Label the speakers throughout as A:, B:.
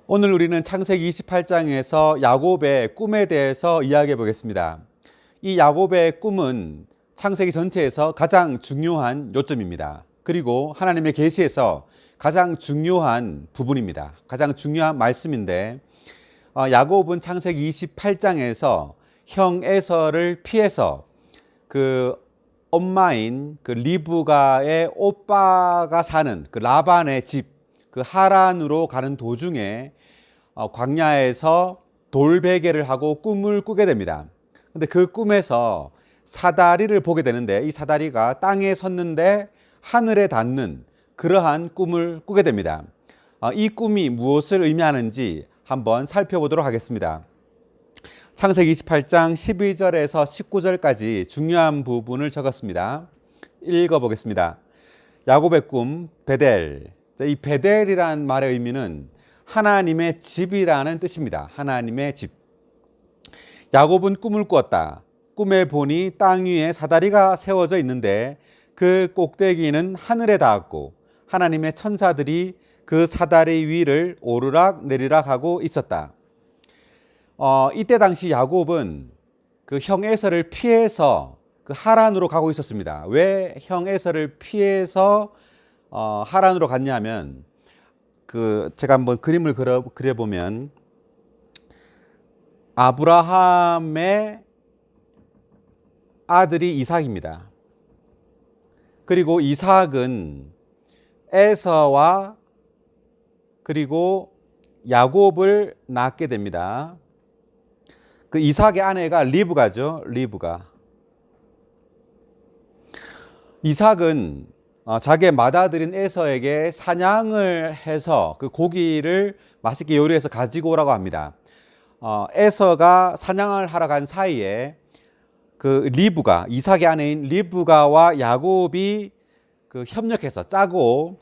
A: 오늘 우리는 창세기 28장에서 야곱의 꿈에 대해서 이야기해 보겠습니다. 이 야곱의 꿈은 창세기 전체에서 가장 중요한 요점입니다. 그리고 하나님의 계시에서 가장 중요한 부분입니다. 가장 중요한 말씀인데 야곱은 창세기 28장에서 형 에서를 피해서 그 엄마인 그 리브가의 오빠가 사는 그 라반의 집 그 하란으로 가는 도중에 광야에서 돌베개를 하고 꿈을 꾸게 됩니다. 근데 그 꿈에서 사다리를 보게 되는데 이 사다리가 땅에 섰는데 하늘에 닿는 그러한 꿈을 꾸게 됩니다. 이 꿈이 무엇을 의미하는지 한번 살펴보도록 하겠습니다. 창세기 28장 12절에서 19절까지 중요한 부분을 적었습니다. 읽어보겠습니다. 야곱의 꿈 베델. 이 베델이란 말의 의미는 하나님의 집이라는 뜻입니다. 하나님의 집. 야곱은 꿈을 꾸었다. 꿈에 보니 땅 위에 사다리가 세워져 있는데 그 꼭대기는 하늘에 닿았고 하나님의 천사들이 그 사다리 위를 오르락 내리락 하고 있었다. 이때 당시 야곱은 그 형 에서를 피해서 그 하란으로 가고 있었습니다. 왜 형 에서를 피해서 하란으로 갔냐면 제가 한번 그림을 그려보면 아브라함의 아들이 이삭입니다. 그리고 이삭은 에서와 그리고 야곱을 낳게 됩니다. 그 이삭의 아내가 리브가죠. 리브가. 이삭은 자기의 맏아들인 에서에게 사냥을 해서 그 고기를 맛있게 요리해서 가지고 오라고 합니다. 에서가 사냥을 하러 간 사이에 그 리브가, 이삭의 아내인 리브가와 야곱이 그 협력해서 짜고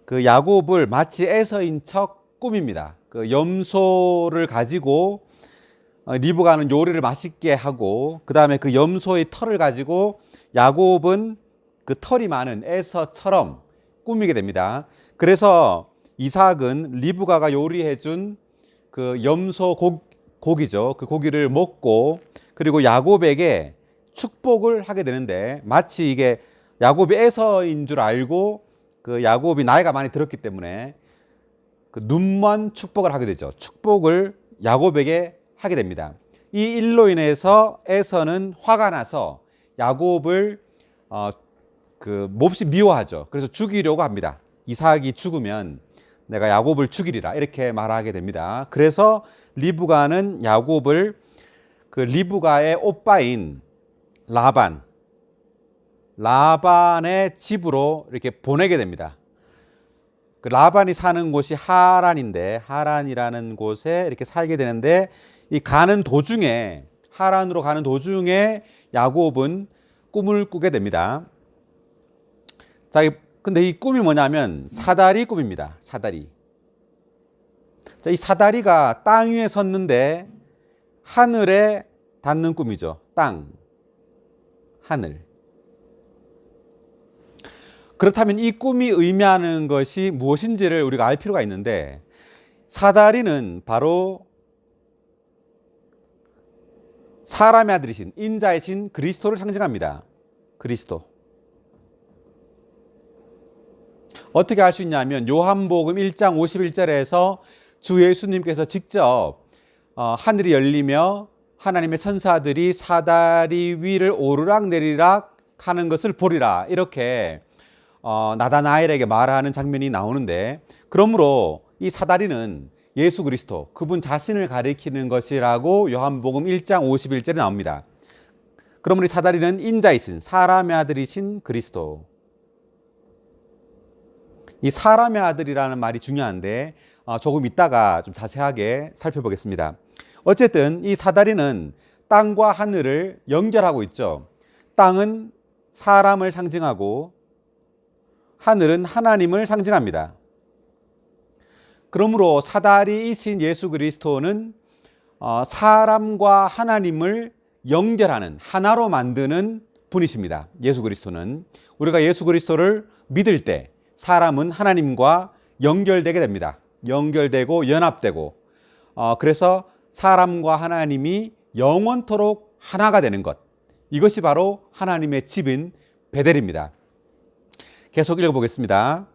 A: 그 야곱을 마치 에서인 척 꾸밉니다. 그 염소를 가지고 리브가는 요리를 맛있게 하고 그 다음에 그 염소의 털을 가지고 야곱은 그 털이 많은 에서처럼 꾸미게 됩니다. 그래서 이삭은 리브가가 요리해준 그 염소 고기죠. 그 고기를 먹고 그리고 야곱에게 축복을 하게 되는데 마치 이게 야곱이 에서인 줄 알고 그 야곱이 나이가 많이 들었기 때문에 그 눈먼 축복을 하게 되죠. 축복을 야곱에게 하게 됩니다. 이 일로 인해서 에서는 화가 나서 야곱을 몹시 미워하죠. 그래서 죽이려고 합니다. 이삭이 죽으면 내가 야곱을 죽이리라 이렇게 말하게 됩니다. 그래서 리브가는 야곱을 그 리브가의 오빠인 라반의 집으로 이렇게 보내게 됩니다. 그 라반이 사는 곳이 하란인데 하란이라는 곳에 이렇게 살게 되는데 이 하란으로 가는 도중에 야곱은 꿈을 꾸게 됩니다. 자, 근데 이 꿈이 뭐냐면 사다리 꿈입니다. 사다리. 자, 이 사다리가 땅 위에 섰는데 하늘에 닿는 꿈이죠. 땅, 하늘. 그렇다면 이 꿈이 의미하는 것이 무엇인지를 우리가 알 필요가 있는데 사다리는 바로 사람의 아들이신 인자이신 그리스도를 상징합니다. 그리스도. 어떻게 알 수 있냐면 요한복음 1장 51절에서 주 예수님께서 직접 하늘이 열리며 하나님의 천사들이 사다리 위를 오르락 내리락 하는 것을 보리라 이렇게 나다나엘에게 말하는 장면이 나오는데 그러므로 이 사다리는 예수 그리스도 그분 자신을 가리키는 것이라고 요한복음 1장 51절에 나옵니다. 그러므로 이 사다리는 인자이신 사람의 아들이신 그리스도. 이 사람의 아들이라는 말이 중요한데 조금 이따가 좀 자세하게 살펴보겠습니다. 어쨌든 이 사다리는 땅과 하늘을 연결하고 있죠. 땅은 사람을 상징하고 하늘은 하나님을 상징합니다. 그러므로 사다리이신 예수 그리스도는 사람과 하나님을 연결하는 하나로 만드는 분이십니다. 예수 그리스도는 우리가 예수 그리스도를 믿을 때 사람은 하나님과 연결되게 됩니다. 연결되고 연합되고 그래서 사람과 하나님이 영원토록 하나가 되는 것, 이것이 바로 하나님의 집인 베델입니다. 계속 읽어보겠습니다.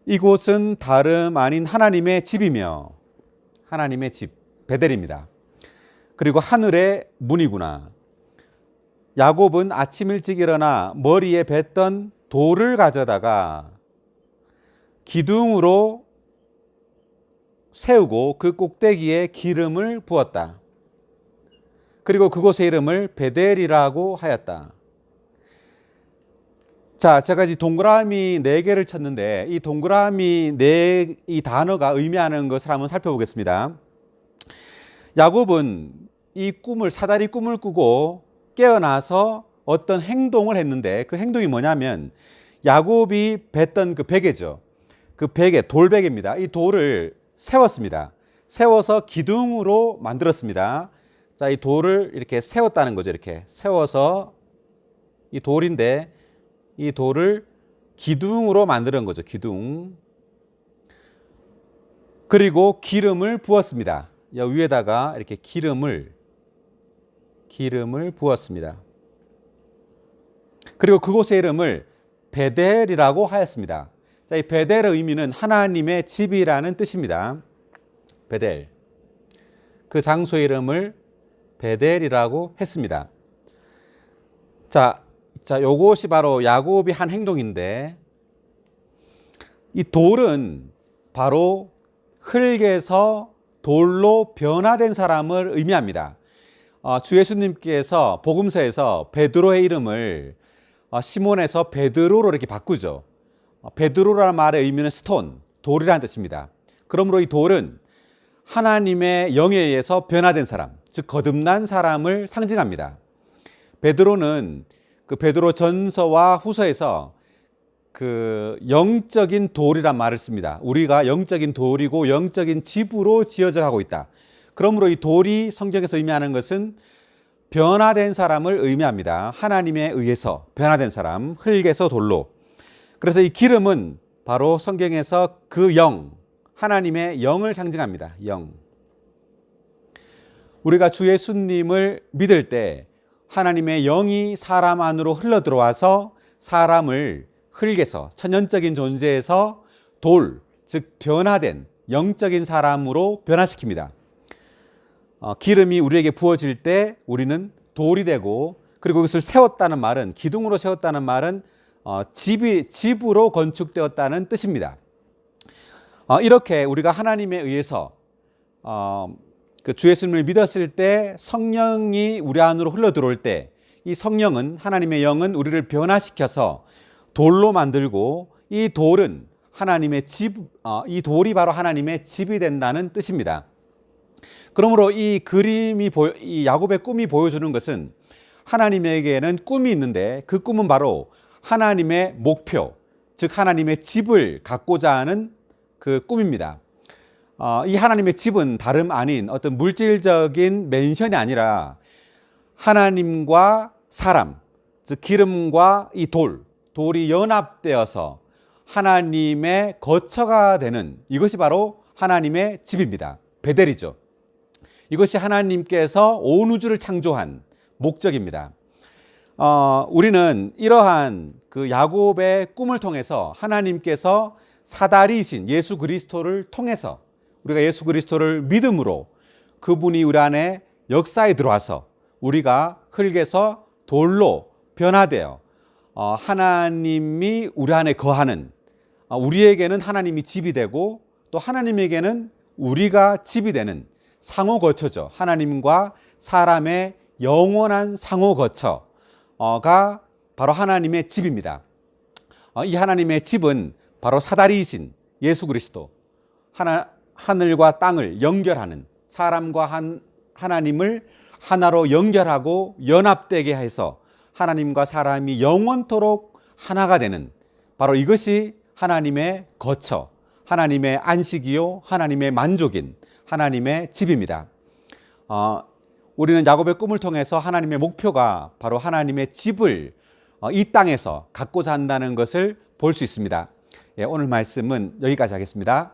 A: 이곳은 다름 아닌 하나님의 집이며, 하나님의 집 베델입니다. 그리고 하늘의 문이구나. 야곱은 아침 일찍 일어나 머리에 뱉던 돌을 가져다가 기둥으로 세우고 그 꼭대기에 기름을 부었다. 그리고 그곳의 이름을 베델이라고 하였다. 자, 제가 이제 동그라미 4개를 쳤는데 이 동그라미 이 단어가 의미하는 것을 한번 살펴보겠습니다. 야곱은 이 사다리 꿈을 꾸고 깨어나서 어떤 행동을 했는데 그 행동이 뭐냐면 야곱이 뱉던 그 베개죠. 그 베개, 돌베개입니다. 이 돌을 세웠습니다. 세워서 기둥으로 만들었습니다. 자, 이 돌을 이렇게 세웠다는 거죠. 이렇게 세워서 이 돌인데 이 돌을 기둥으로 만드는 거죠. 기둥. 그리고 기름을 부었습니다. 위에다가 이렇게 기름을 부었습니다. 그리고 그곳의 이름을 베델이라고 하였습니다. 자, 이 베델의 의미는 하나님의 집이라는 뜻입니다. 베델. 그 장소의 이름을 베델이라고 했습니다. 자, 요것이 바로 야곱이 한 행동인데 이 돌은 바로 흙에서 돌로 변화된 사람을 의미합니다. 주 예수님께서 복음서에서 베드로의 이름을 시몬에서 베드로로 이렇게 바꾸죠. 베드로라는 말의 의미는 스톤, 돌이라는 뜻입니다. 그러므로 이 돌은 하나님의 영에 의해서 변화된 사람, 즉 거듭난 사람을 상징합니다. 베드로는 그 베드로 전서와 후서에서 그 영적인 돌이란 말을 씁니다. 우리가 영적인 돌이고 영적인 집으로 지어져 가고 있다. 그러므로 이 돌이 성경에서 의미하는 것은 변화된 사람을 의미합니다. 하나님에 의해서 변화된 사람, 흙에서 돌로. 그래서 이 기름은 바로 성경에서 그 영, 하나님의 영을 상징합니다. 영. 우리가 주 예수님을 믿을 때 하나님의 영이 사람 안으로 흘러 들어와서 사람을 흙에서, 천연적인 존재에서 돌, 즉 변화된 영적인 사람으로 변화시킵니다. 기름이 우리에게 부어질 때 우리는 돌이 되고, 그리고 이것을 세웠다는 말은, 기둥으로 세웠다는 말은 집으로 건축되었다는 뜻입니다. 이렇게 우리가 하나님에 의해서 그 주 예수님을 믿었을 때 성령이 우리 안으로 흘러 들어올 때 이 성령은, 하나님의 영은 우리를 변화시켜서 돌로 만들고, 이 돌은 하나님의 집, 이 돌이 바로 하나님의 집이 된다는 뜻입니다. 그러므로 이 야곱의 꿈이 보여주는 것은 하나님에게는 꿈이 있는데 그 꿈은 바로 하나님의 목표, 즉 하나님의 집을 갖고자 하는 그 꿈입니다. 이 하나님의 집은 다름 아닌 어떤 물질적인 맨션이 아니라 하나님과 사람, 즉 기름과 이 돌이 연합되어서 하나님의 거처가 되는, 이것이 바로 하나님의 집입니다. 베델이죠. 이것이 하나님께서 온 우주를 창조한 목적입니다. 우리는 이러한 그 야곱의 꿈을 통해서 하나님께서 사다리이신 예수 그리스도를 통해서, 우리가 예수 그리스도를 믿음으로 그분이 우리 안에 역사에 들어와서 우리가 흙에서 돌로 변화되어 하나님이 우리 안에 거하는, 우리에게는 하나님이 집이 되고 또 하나님에게는 우리가 집이 되는 상호 거처죠. 하나님과 사람의 영원한 상호 거처가 바로 하나님의 집입니다. 이 하나님의 집은 바로 사다리이신 예수 그리스도, 하늘과 땅을 연결하는, 사람과 하나님을 하나로 연결하고 연합되게 해서 하나님과 사람이 영원토록 하나가 되는, 바로 이것이 하나님의 거처, 하나님의 안식이요 하나님의 만족인 하나님의 집입니다. 우리는 야곱의 꿈을 통해서 하나님의 목표가 바로 하나님의 집을 이 땅에서 갖고자 한다는 것을 볼 수 있습니다. 오늘 말씀은 여기까지 하겠습니다.